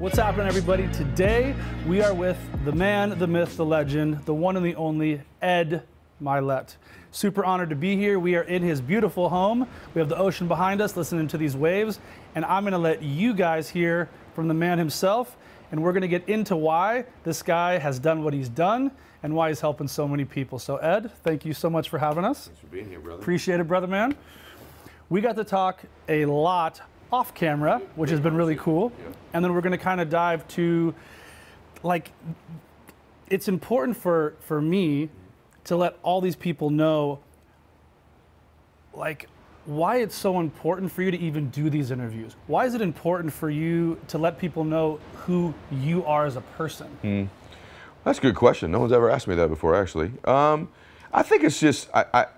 What's happening, everybody? Today we are with the man, the myth, the legend, the one and the only Ed Mylett. Super honored to be here. We are in his beautiful home. We have the ocean behind us, listening to these waves, and I'm gonna let you guys hear from the man himself, and we're gonna get into why this guy has done what he's done and why he's helping so many people. So Ed, thank you so much for having us. Thanks for being here, brother. Appreciate it, brother man. We got to talk a lot off camera, which has been really cool. Yeah. And then we're gonna kind of dive to, like, it's important for me to let all these people know, like, why it's so important for you to even do these interviews. Why is it important for you to let people know who you are as a person? That's a good question. No one's ever asked me that before, actually. I think it's just,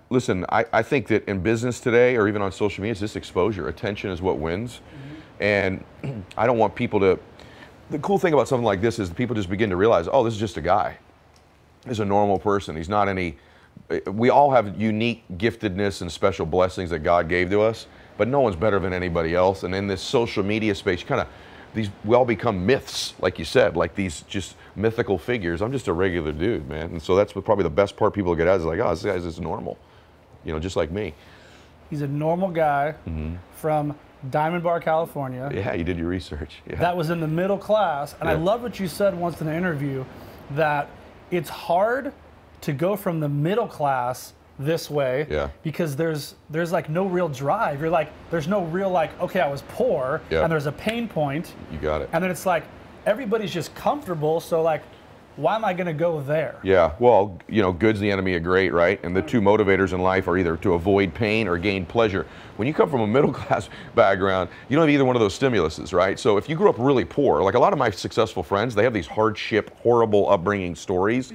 listen, I think that in business today, or even on social media, it's just exposure. Attention is what wins. And I don't want people to, the cool thing about something like this is people just begin to realize, oh, this is just a guy. He's a normal person. He's not any, we all have unique giftedness and special blessings that God gave to us, but no one's better than anybody else. And in this social media space, we all become myths, like you said, like these just mythical figures. I'm just a regular dude, man. And so that's what probably the best part people get out is like, oh, this guy's just normal, you know, just like me. He's a normal guy from Diamond Bar, California. Yeah, you did your research. Yeah. That was in the middle class. And I Yeah. love what you said once in an interview, that it's hard to go from the middle class this way, Yeah. because there's like no real drive. You're like, there's no real like, okay, I was poor, Yeah. and there's a pain point, You got it. and then it's like everybody's just comfortable, so like, why am I gonna go there? Yeah, well, you know, good's the enemy of great, right? And the two motivators in life are either to avoid pain or gain pleasure. When you come from a middle class background, you don't have either one of those stimuluses, right? So if you grew up really poor, like a lot of my successful friends, they have these hardship, horrible upbringing stories.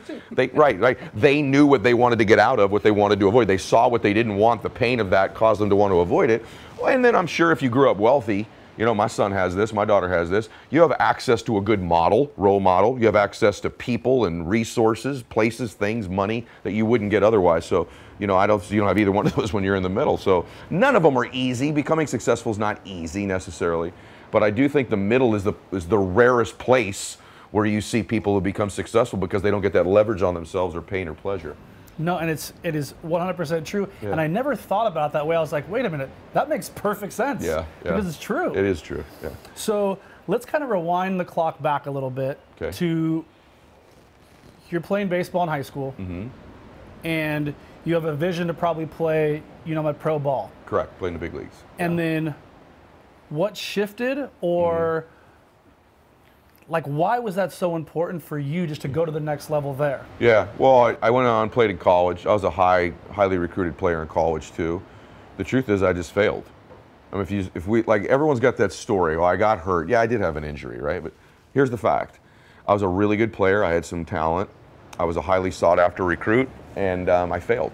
Right. They knew what they wanted to get out of, what they wanted to avoid. They saw what they didn't want, the pain of that caused them to want to avoid it. And then I'm sure if you grew up wealthy, you know, my son has this, my daughter has this. You have access to a good model, role model. You have access to people and resources, places, things, money that you wouldn't get otherwise. So, you know, you don't have either one of those when you're in the middle. So none of them are easy. Becoming successful is not easy necessarily. But I do think the middle is the rarest place where you see people who become successful because they don't get that leverage on themselves or pain or pleasure. No, and it is 100% true. Yeah. And I never thought about it that way. I was like, wait a minute, that makes perfect sense. Yeah. Because it's true. It is true, yeah. So let's kind of rewind the clock back a little bit to, you're playing baseball in high school, and you have a vision to probably play, you know, at pro ball. Correct, playing the big leagues. And then what shifted, or like, why was that so important for you just to go to the next level there? Yeah, well, I went on and played in college. I was a highly recruited player in college too. The truth is I just failed. I mean, if we, like, everyone's got that story, oh, I got hurt. Yeah, I did have an injury, right? But here's the fact. I was a really good player. I had some talent. I was a highly sought after recruit, and I failed.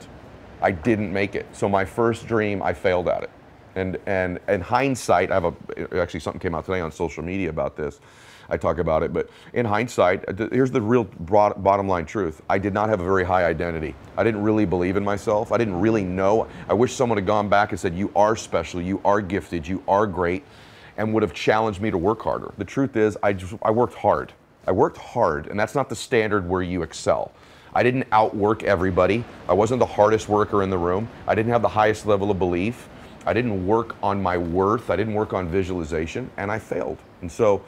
I didn't make it. So my first dream, I failed at it. And in hindsight, actually something came out today on social media about this. I talk about it, but in hindsight, here's the real bottom line truth. I did not have a very high identity. I didn't really believe in myself. I didn't really know. I wish someone had gone back and said, you are special, you are gifted, you are great, and would have challenged me to work harder. The truth is, I worked hard. I worked hard, and that's not the standard where you excel. I didn't outwork everybody. I wasn't the hardest worker in the room. I didn't have the highest level of belief. I didn't work on my worth. I didn't work on visualization, and I failed. And so,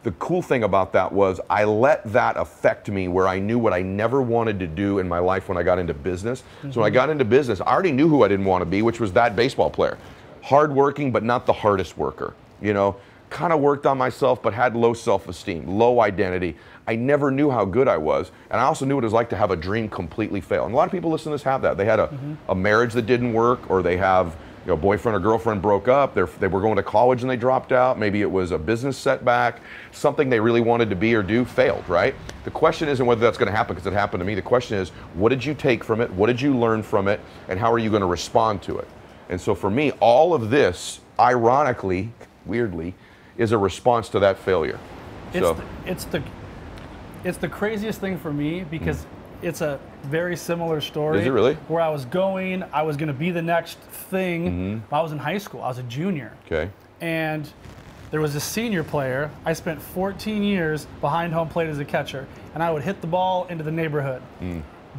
the cool thing about that was I let that affect me, where I knew what I never wanted to do in my life when I got into business. So when I got into business, I already knew who I didn't want to be, which was that baseball player. Hardworking, but not the hardest worker. You know, kind of worked on myself, but had low self-esteem, low identity. I never knew how good I was. And I also knew what it was like to have a dream completely fail. And a lot of people listening to this have that. They had a marriage that didn't work, or they have, you know, boyfriend or girlfriend broke up, they were going to college and they dropped out, maybe it was a business setback, something they really wanted to be or do failed, right? The question isn't whether that's going to happen, because it happened to me. The question is, what did you take from it? What did you learn from it? And how are you going to respond to it? And so for me, all of this, ironically, weirdly, is a response to that failure. It's the craziest thing for me, because it's a very similar story. Is it really? Where I was going to be the next thing. I was in high school. I was a junior. Okay. And there was a senior player. I spent 14 years behind home plate as a catcher, and I would hit the ball into the neighborhood.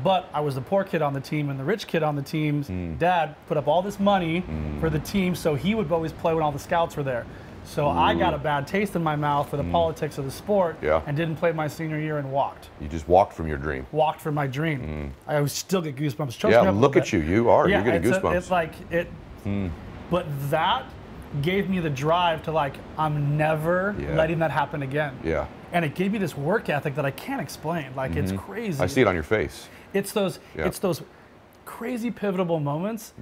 But I was the poor kid on the team and the rich kid on the team's dad put up all this money for the team, so he would always play when all the scouts were there. So I got a bad taste in my mouth for the politics of the sport and didn't play my senior year and walked. You just walked from your dream. Walked from my dream. I always still get goosebumps. Chokes me Yeah, up look a at bit. you. You are. Yeah, You're getting goosebumps. It's like it. But that gave me the drive to like, I'm never letting that happen again. Yeah. And it gave me this work ethic that I can't explain. Like it's crazy. I see it on your face. It's those crazy pivotal moments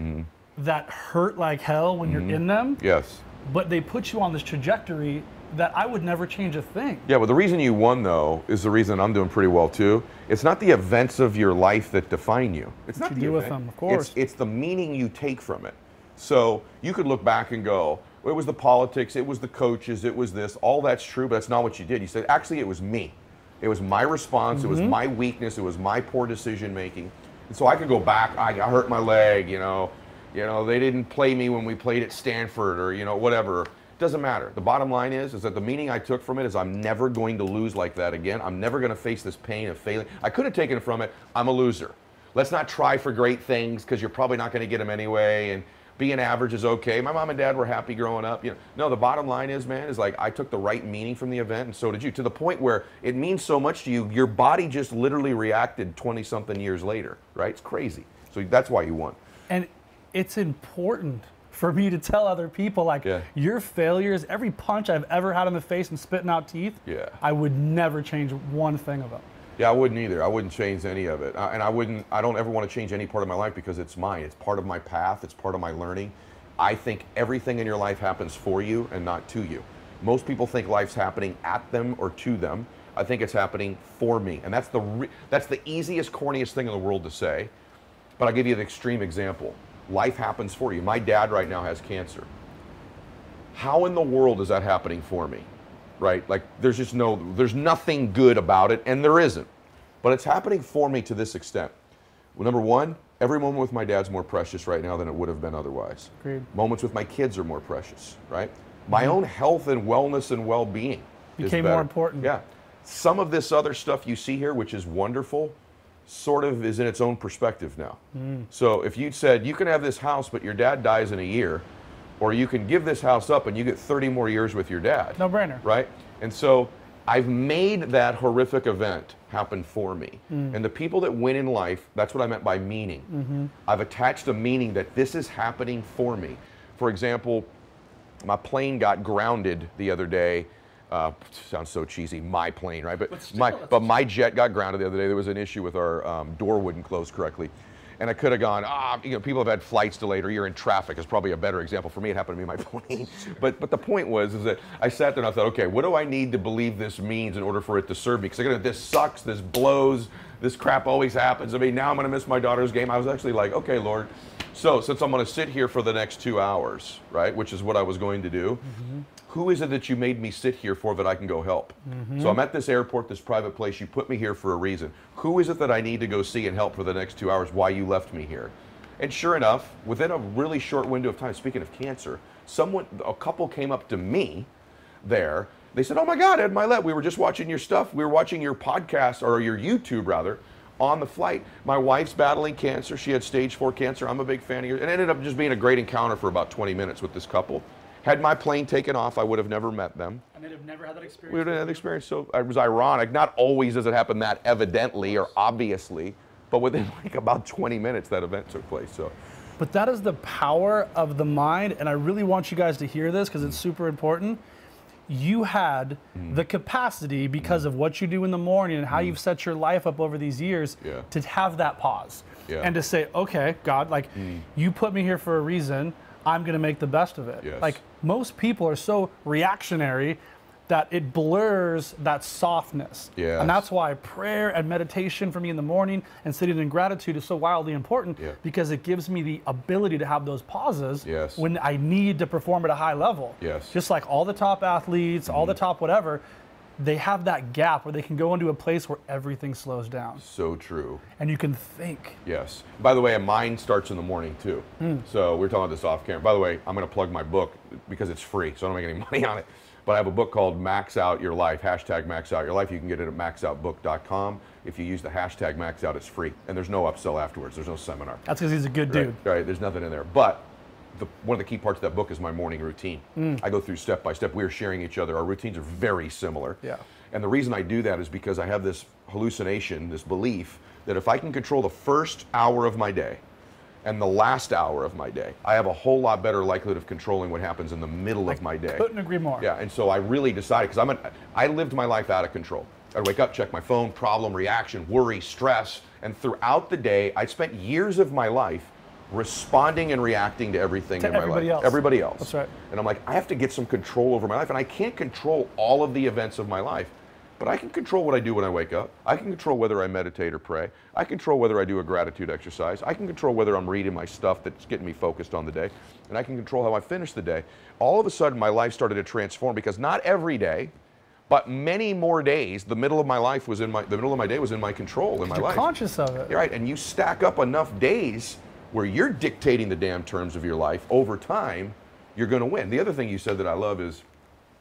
that hurt like hell when you're in them. Yes. But they put you on this trajectory that I would never change a thing. Yeah, well, the reason you won, though, is the reason I'm doing pretty well, too. It's not the events of your life that define you. It's not you the do event. with them, of course. It's the meaning you take from it. So you could look back and go, well, it was the politics, it was the coaches, it was this. All that's true, but that's not what you did. You said, actually, it was me. It was my response. It was my weakness. It was my poor decision making. And so I could go back. I hurt my leg, you know, they didn't play me when we played at Stanford or, whatever. It doesn't matter. The bottom line is that the meaning I took from it is I'm never going to lose like that again. I'm never going to face this pain of failing. I could have taken it from it. I'm a loser. Let's not try for great things because you're probably not going to get them anyway. And being average is okay. My mom and dad were happy growing up. No, the bottom line is, man, is like I took the right meaning from the event, and so did you, to the point where it means so much to you, your body just literally reacted 20-something years later, right? It's crazy. So that's why you won. And it's important for me to tell other people, like, your failures, every punch I've ever had in the face and spitting out teeth, I would never change one thing of it. Yeah, I wouldn't either. I wouldn't change any of it. And I don't ever want to change any part of my life because it's mine. It's part of my path. It's part of my learning. I think everything in your life happens for you and not to you. Most people think life's happening at them or to them. I think it's happening for me. And that's the easiest, corniest thing in the world to say. But I'll give you an extreme example. Life happens for you. My dad right now has cancer. How in the world is that happening for me? Right? Like there's nothing good about it, and there isn't. But it's happening for me to this extent. Well, number one, every moment with my dad's more precious right now than it would have been otherwise. Agreed. Moments with my kids are more precious, right? My own health and wellness and well-being became more important. Yeah. Some of this other stuff you see here, which is wonderful, sort of is in its own perspective now. So if you'd said, you can have this house, but your dad dies in a year, or you can give this house up and you get 30 more years with your dad. No brainer. Right? And so I've made that horrific event happen for me. And the people that win in life, that's what I meant by meaning. I've attached a meaning that this is happening for me. For example, my plane got grounded the other day. Sounds so cheesy, my plane, right? But my jet got grounded the other day. There was an issue with our door wouldn't close correctly. And I could have gone, people have had flights delayed, or you're in traffic is probably a better example. For me, it happened to be my plane. But the point is that I sat there and I thought, okay, what do I need to believe this means in order for it to serve me? Because this sucks, this blows, this crap always happens. I mean, now I'm going to miss my daughter's game. I was actually like, okay, Lord. So since I'm going to sit here for the next 2 hours, right, which is what I was going to do, who is it that you made me sit here for that I can go help? So I'm at this airport, this private place. You put me here for a reason. Who is it that I need to go see and help for the next 2 hours? Why you left me here? And sure enough, within a really short window of time, speaking of cancer, a couple came up to me there. They said, oh my God, Ed Mylett, we were just watching your stuff. We were watching your podcast, or your YouTube rather, on the flight. My wife's battling cancer. She had stage 4 cancer. I'm a big fan of yours. And it ended up just being a great encounter for about 20 minutes with this couple. Had my plane taken off, I would have never met them. And they'd have never had that experience. We would have had that experience. So it was ironic. Not always does it happen that evidently or obviously, but within like about 20 minutes that event took place. So. But that is the power of the mind, and I really want you guys to hear this because it's super important. You had the capacity, because of what you do in the morning and how you've set your life up over these years, to have that pause and to say, okay, God, like you put me here for a reason. I'm going to make the best of it. Yes. Like most people are so reactionary that it blurs that softness. Yes. And that's why prayer and meditation for me in the morning and sitting in gratitude is so wildly important, because it gives me the ability to have those pauses when I need to perform at a high level. Yes. Just like all the top athletes, all the top whatever, they have that gap where they can go into a place where everything slows down. So true. And you can think. Yes. By the way, mine starts in the morning too. So we're talking about this off camera. By the way, I'm going to plug my book because it's free, so I don't make any money on it. But I have a book called Max Out Your Life, hashtag Max Out Your Life. You can get it at maxoutbook.com. If you use the hashtag Max Out, it's free. And there's no upsell afterwards. There's no seminar. That's because he's a good dude. Right. There's nothing in there. But one of the key parts of that book is my morning routine. I go through step by step. We're sharing each other. Our routines are very similar. Yeah. And the reason I do that is because I have this hallucination, this belief that if I can control the first hour of my day and the last hour of my day, I have a whole lot better likelihood of controlling what happens in the middle of my day. Couldn't agree more. Yeah, and so I really decided, because I lived my life out of control. I'd wake up, check my phone, problem, reaction, worry, stress, and throughout the day, I spent years of my life responding and reacting to everything in my life. Everybody else. That's right. And I'm like, I have to get some control over my life, and I can't control all of the events of my life. But I can control what I do when I wake up. I can control whether I meditate or pray. I control whether I do a gratitude exercise. I can control whether I'm reading my stuff that's getting me focused on the day. And I can control how I finish the day. All of a sudden, my life started to transform because not every day, but many more days, the middle of my life was the middle of my day was in my control in my life. You're conscious of it. You're right, and you stack up enough days where you're dictating the damn terms of your life over time, you're going to win. The other thing you said that I love is,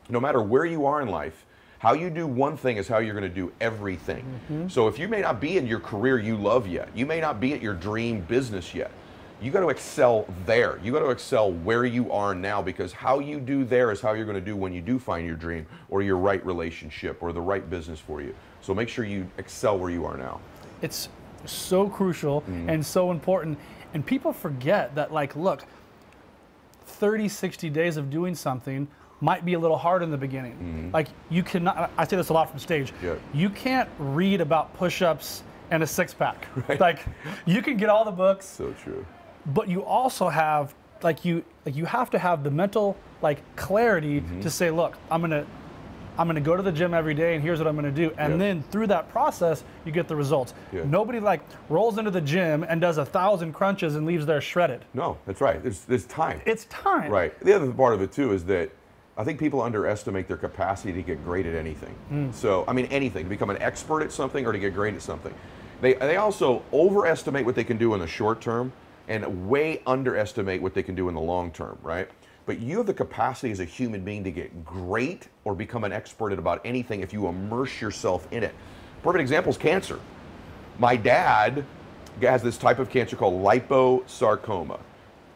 no matter where you are in life, how you do one thing is how you're going to do everything. So if you may not be in your career you love yet, you may not be at your dream business yet, you got to excel there. You got to excel where you are now, because how you do there is how you're going to do when you do find your dream or your right relationship or the right business for you. So make sure you excel where you are now. It's so crucial and so important. And people forget that, like, look, 30, 60 days of doing something might be a little hard in the beginning. Like, you cannot, I say this a lot from stage, you can't read about push-ups and a six-pack. Right. Like, you can get all the books. So true. But you also have, you have to have the mental, clarity to say, look, I'm gonna go to the gym every day and here's what I'm gonna do. And then through that process, you get the results. Nobody rolls into the gym and does 1,000 crunches and leaves there shredded. No, that's right. There's time. It's time. Right. The other part of it too is that I think people underestimate their capacity to get great at anything. So, I mean, anything, to become an expert at something or to get great at something. They also overestimate what they can do in the short term and way underestimate what they can do in the long term, right? But you have the capacity as a human being to get great or become an expert at about anything if you immerse yourself in it. Perfect example is cancer. My dad has this type of cancer called liposarcoma.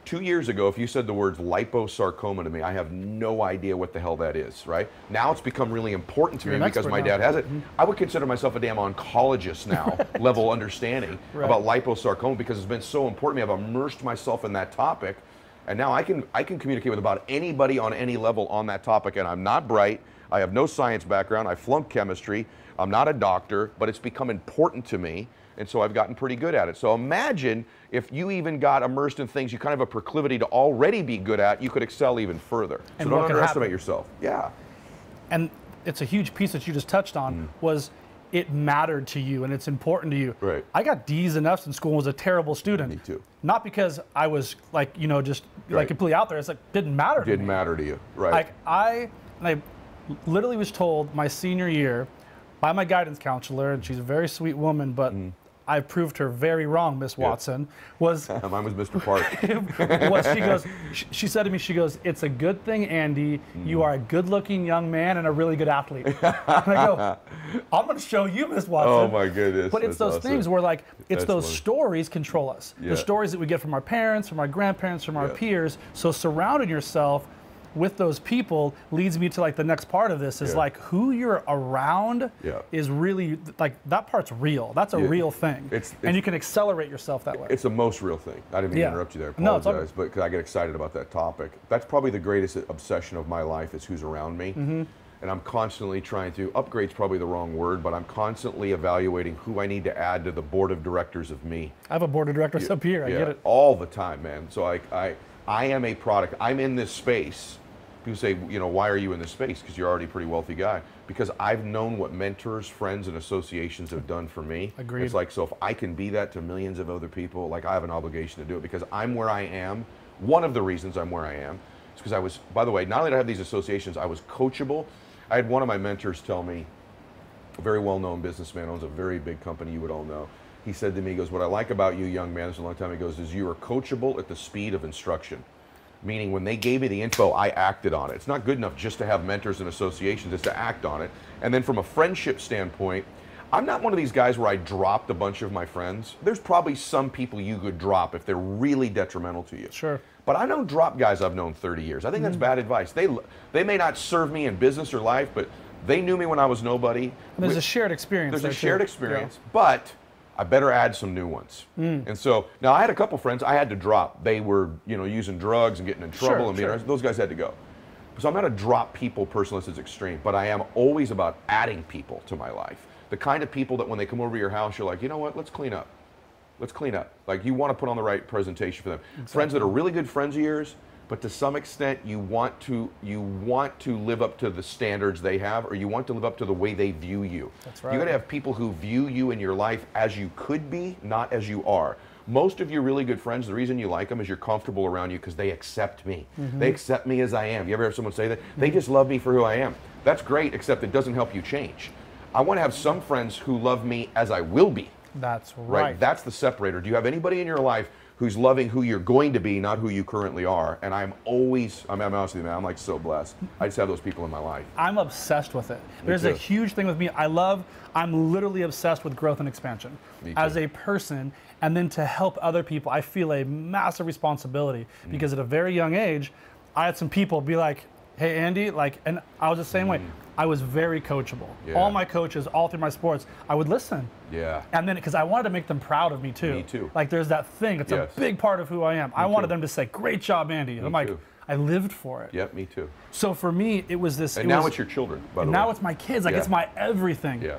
2 years ago, if you said the words liposarcoma to me, I have no idea what the hell that is, right? Now it's become really important to me because my dad has it. I would consider myself a damn oncologist now, level understanding about liposarcoma, because it's been so important to me. I've immersed myself in that topic, and now I can communicate with about anybody on any level on that topic, and I'm not bright. I have no science background. I flunked chemistry. I'm not a doctor, but it's become important to me. And so I've gotten pretty good at it. So imagine if you even got immersed in things you kind of have a proclivity to already be good at, you could excel even further. So don't underestimate yourself. Yeah. And it's a huge piece that you just touched on, was it mattered to you and it's important to you. Right. I got D's and F's in school and was a terrible student. Me too. Not because I was just completely out there. It's didn't matter to me. Didn't matter to you. Right. I literally was told my senior year by my guidance counselor, and she's a very sweet woman, but I proved her very wrong, Miss Watson. Mine was Mr. Park. She said to me, she goes, "It's a good thing, Andy, you are a good-looking young man and a really good athlete." And I go, "I'm going to show you, Miss Watson." Oh my goodness. But it's those things where it's those stories control us. The stories that we get from our parents, from our grandparents, from our peers. So surrounding yourself with those people leads me to the next part of this is who you're around is really that part's real. That's a real thing. And you can accelerate yourself that way. It's the most real thing. I didn't mean to interrupt you there. I apologize, but because I get excited about that topic. That's probably the greatest obsession of my life is who's around me. And I'm constantly trying to, upgrade's probably the wrong word, but I'm constantly evaluating who I need to add to the board of directors of me. I have a board of directors up here. I get it. All the time, man. So I am a product. I'm in this space. People say, why are you in this space? Because you're already a pretty wealthy guy. Because I've known what mentors, friends, and associations have done for me. Agreed. It's so if I can be that to millions of other people, I have an obligation to do it because I'm where I am. One of the reasons I'm where I am is because I was, by the way, not only did I have these associations, I was coachable. I had one of my mentors tell me, a very well-known businessman, owns a very big company you would all know. He said to me, he goes, what I like about you, young man, this is a long time, he goes, is you are coachable at the speed of instruction. Meaning when they gave me the info, I acted on it. It's not good enough just to have mentors and associations, it's to act on it. And then from a friendship standpoint, I'm not one of these guys where I dropped a bunch of my friends. There's probably some people you could drop if they're really detrimental to you. Sure. But I don't drop guys I've known 30 years. I think that's bad advice. They may not serve me in business or life, but they knew me when I was nobody. And there's a shared experience. There's a shared experience, but I better add some new ones. And so now I had a couple friends I had to drop. They were, using drugs and getting in trouble, and those guys had to go. So I'm not a drop people person unless it's extreme, but I am always about adding people to my life. The kind of people that when they come over to your house, you're like, you know what, let's clean up. Let's clean up. Like you want to put on the right presentation for them. Exactly. Friends that are really good friends of yours, but to some extent you want to live up to the standards they have, or you want to live up to the way they view you. That's right. You got to have people who view you in your life as you could be, not as you are. Most of your really good friends, the reason you like them is you're comfortable around you because they accept me. They accept me as I am. You ever hear someone say that? They just love me for who I am. That's great, except it doesn't help you change. I want to have some friends who love me as I will be. That's right. That's the separator. Do you have anybody in your life who's loving who you're going to be, not who you currently are? And I'm honest with you, man, I'm like so blessed. I just have those people in my life. I'm obsessed with it. There's a huge thing with me. I'm literally obsessed with growth and expansion as a person, and then to help other people. I feel a massive responsibility because at a very young age, I had some people be like, hey, Andy, and I was the same way. I was very coachable. Yeah. All my coaches, all through my sports, I would listen. Yeah. And then, because I wanted to make them proud of me too. Me too. Like there's that thing, it's a big part of who I am. I wanted them to say, great job, Andy. And I'm like, I lived for it. Yep, me too. So for me, it was this. And now it's your children, by the way. Now it's my kids, it's my everything. Yeah.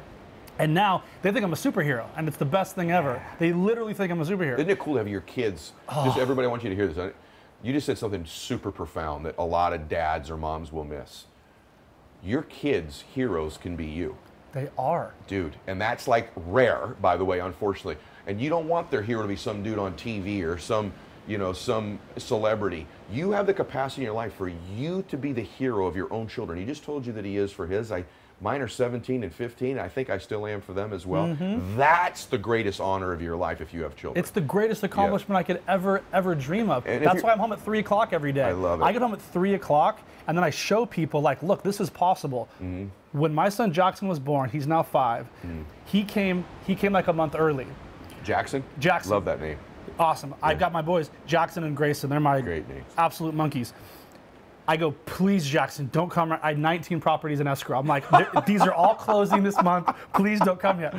And now they think I'm a superhero, and it's the best thing ever. They literally think I'm a superhero. Isn't it cool to have your kids, just everybody, I want you to hear this. You just said something super profound that a lot of dads or moms will miss. Your kids' heroes can be you. They are. Dude, and that's like rare, by the way, unfortunately. And you don't want their hero to be some dude on TV or some celebrity. You have the capacity in your life for you to be the hero of your own children. He just told you that he is for his. Mine are 17 and 15. I think I still am for them as well. That's the greatest honor of your life if you have children. It's the greatest accomplishment I could ever dream of. And that's why I'm home at 3 o'clock every day. I love it. I get home at 3 o'clock, and then I show people, like, look, this is possible. When my son Jackson was born, he's now 5. He came like a month early. Jackson? Jackson. Love that name. Awesome. I've got my boys, Jackson and Grayson. They're my great names. Absolute monkeys. I go, please, Jackson, don't come. I had 19 properties in escrow. I'm like, these are all closing this month. Please don't come yet.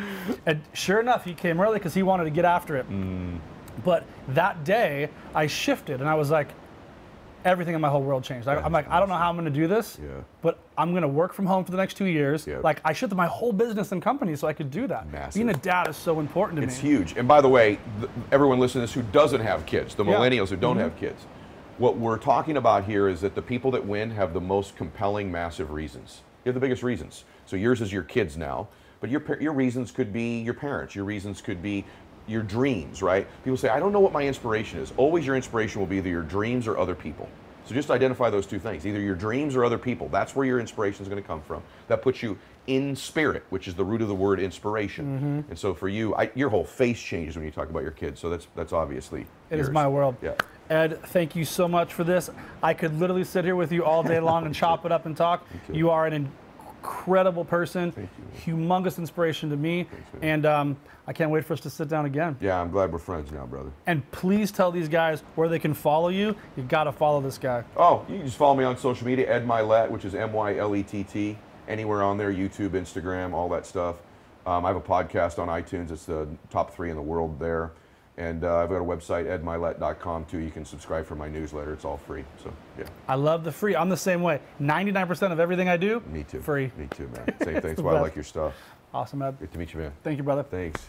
And sure enough, he came early because he wanted to get after it. But that day, I shifted, and I was like, everything in my whole world changed. I'm like, I don't know how I'm going to do this, but I'm going to work from home for the next 2 years. Like, I shifted my whole business and company so I could do that. Massive. Being a dad is so important to me. It's huge. And by the way, everyone listening to this who doesn't have kids, the millennials who don't have kids, what we're talking about here is that the people that win have the most compelling, massive reasons. You have the biggest reasons. So yours is your kids now, but your reasons could be your parents. Your reasons could be your dreams, right? People say, I don't know what my inspiration is. Always your inspiration will be either your dreams or other people. So just identify those two things, either your dreams or other people. That's where your inspiration is going to come from. That puts you in spirit, which is the root of the word inspiration. And so for you, your whole face changes when you talk about your kids. So that's obviously It yours. is my world. Yeah. Ed, thank you so much for this. I could literally sit here with you all day long and chop it up and talk. You are an incredible person, humongous inspiration to me, and I can't wait for us to sit down again. Yeah, I'm glad we're friends now, brother. And please tell these guys where they can follow you. You got to follow this guy. Oh, you can just follow me on social media, Ed Mylett, which is Mylett. Anywhere on there, YouTube, Instagram, all that stuff. I have a podcast on iTunes. It's the top 3 in the world there. And I've got a website, edmylett.com, too. You can subscribe for my newsletter. It's all free. So, yeah. I love the free. I'm the same way. 99% of everything I do, me too. Free. Me too, man. Same thing. That's why I like your stuff. Awesome, Ed. Good to meet you, man. Thank you, brother. Thanks.